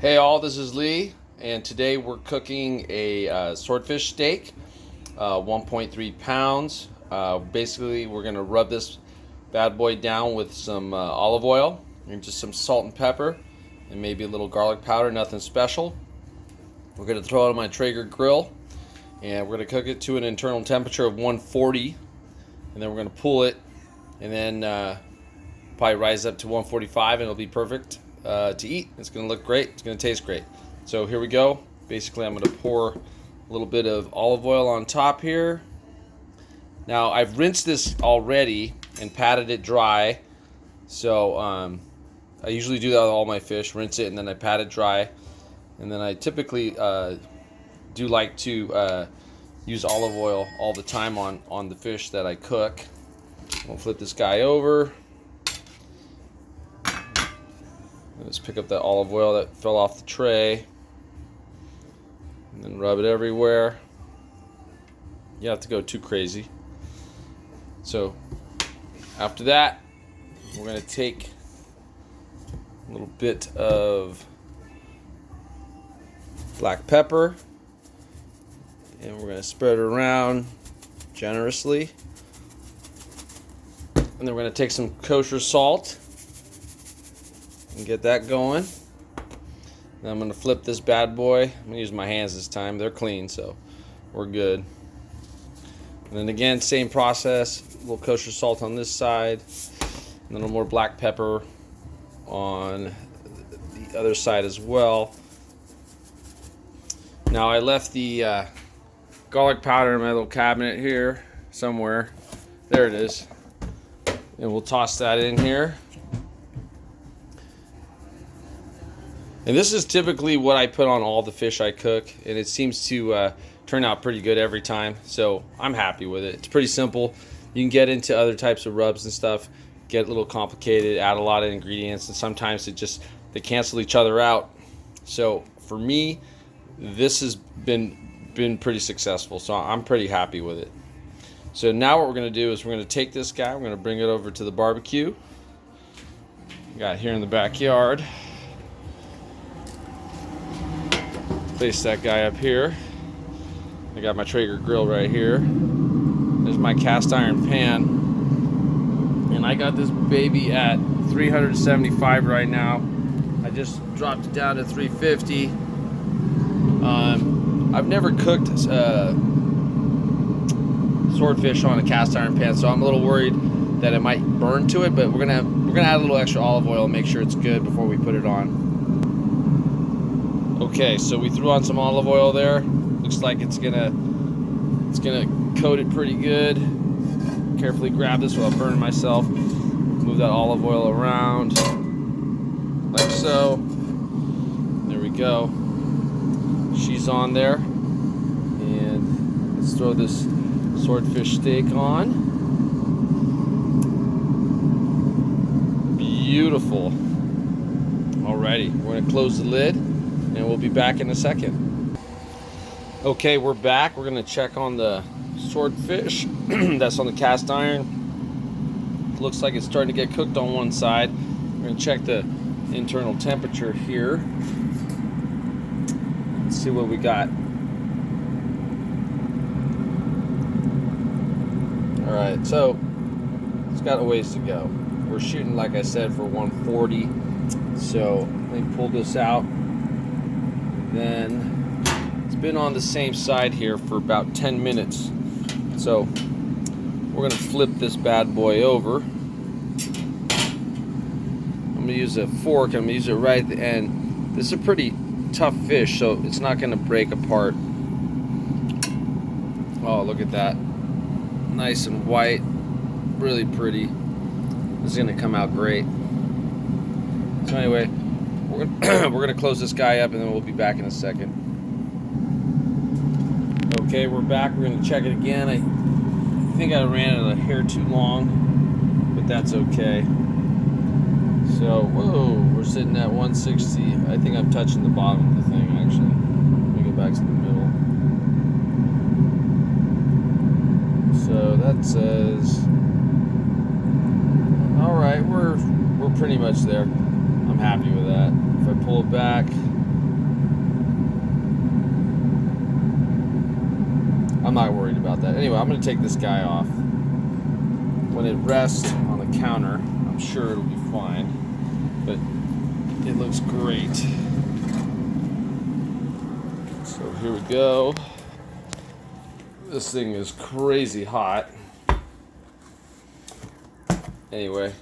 Hey all, this is Lee, and today we're cooking a swordfish steak, 1.3 pounds. Basically, we're going to rub this bad boy down with some olive oil and just some salt and pepper and maybe a little garlic powder, nothing special. We're going to throw it on my Traeger grill, and we're going to cook it to an internal temperature of 140, and then we're going to pull it, and then probably rise up to 145, and it'll be perfect to eat. It's going to look great. It's going to taste great. So here we go. Basically, I'm going to pour a little bit of olive oil on top here. Now, I've rinsed this already and patted it dry. So I usually do that with all my fish. Rinse it and then I pat it dry. And then I typically do like to use olive oil all the time on the fish that I cook. I'll flip this guy over. Let's pick up that olive oil that fell off the tray and then rub it everywhere. You don't have to go too crazy. So after that, we're going to take a little bit of black pepper and we're going to spread it around generously. And then we're going to take some kosher salt and get that going. Then I'm going to flip this bad boy. I'm going to use my hands this time. They're clean, so we're good. And then again, same process. A little kosher salt on this side. And then a little more black pepper on the other side as well. Now I left the garlic powder in my little cabinet here somewhere. There it is. And we'll toss that in here. And this is typically what I put on all the fish I cook, and it seems to turn out pretty good every time, so I'm happy with it. It's pretty simple. You can get into other types of rubs and stuff, get a little complicated, add a lot of ingredients, and sometimes they cancel each other out. So for me, this has been pretty successful, so I'm pretty happy with it. So now what we're going to do is we're going to take this guy, we're going to bring it over to the barbecue. We got it here in the backyard. Place that guy up here. I got my Traeger grill right here. There's my cast iron pan. And I got this baby at 375 right now. I just dropped it down to 350. I've never cooked swordfish on a cast iron pan, so I'm a little worried that it might burn to it, but we're gonna add a little extra olive oil and make sure it's good before we put it on. Okay, so we threw on some olive oil there. Looks like it's gonna coat it pretty good. Carefully grab this without burning myself. Move that olive oil around like so. There we go. She's on there. And let's throw this swordfish steak on. Beautiful. Alrighty, we're gonna close the lid. And we'll be back in a second. Okay, we're back. We're going to check on the swordfish that's on the cast iron. Looks like it's starting to get cooked on one side. We're going to check the internal temperature here. Let's see what we got. Alright, so it's got a ways to go. We're shooting, like I said, for 140. So let me pull this out. Then it's been on the same side here for about 10 minutes. So we're going to flip this bad boy over. I'm going to use a fork. I'm going to use it right at the end. This is a pretty tough fish, so it's not going to break apart. Oh, look at that. Nice and white. Really pretty. This is going to come out great. So anyway, we're gonna close this guy up and then we'll be back in a second. Okay, we're back. We're gonna check it again. I think I ran it a hair too long, but that's okay. So, whoa, we're sitting at 160. I think I'm touching the bottom of the thing actually. Let me go back to the middle. So that says, all right, we're pretty much there. I'm happy with that. If I pull it back, I'm not worried about that. Anyway, I'm going to take this guy off. When it rests on the counter, I'm sure it'll be fine. But it looks great. So here we go. This thing is crazy hot. Anyway,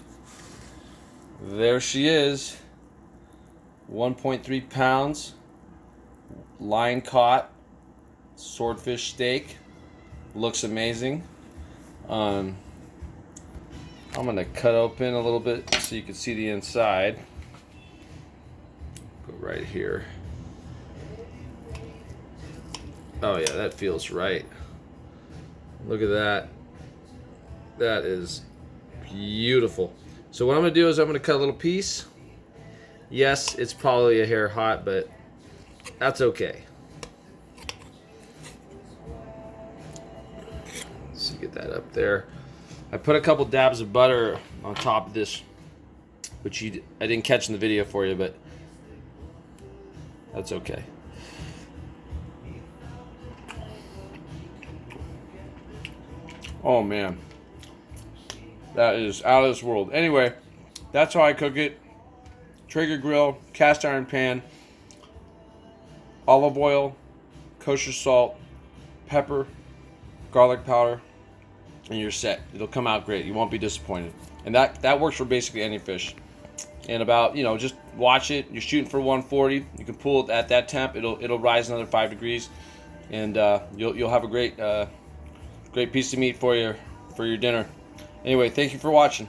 there she is. 1.3 pounds. Line caught swordfish steak. Looks amazing. I'm gonna cut open a little bit so you can see the inside. Go right here. Oh yeah, that feels right. Look at that. That is beautiful. So what I'm gonna do is I'm gonna cut a little piece. Yes, it's probably a hair hot, but that's okay. Let's get that up there. I put a couple dabs of butter on top of this, which I didn't catch in the video for you, but that's okay. Oh man, that is out of this world. Anyway, that's how I cook it. Traeger grill, cast iron pan, olive oil, kosher salt, pepper, garlic powder, and you're set. It'll come out great. You won't be disappointed. And that works for basically any fish. And about, just watch it. You're shooting for 140. You can pull it at that temp. It'll rise another 5 degrees, and you'll have a great piece of meat for your dinner. Anyway, thank you for watching.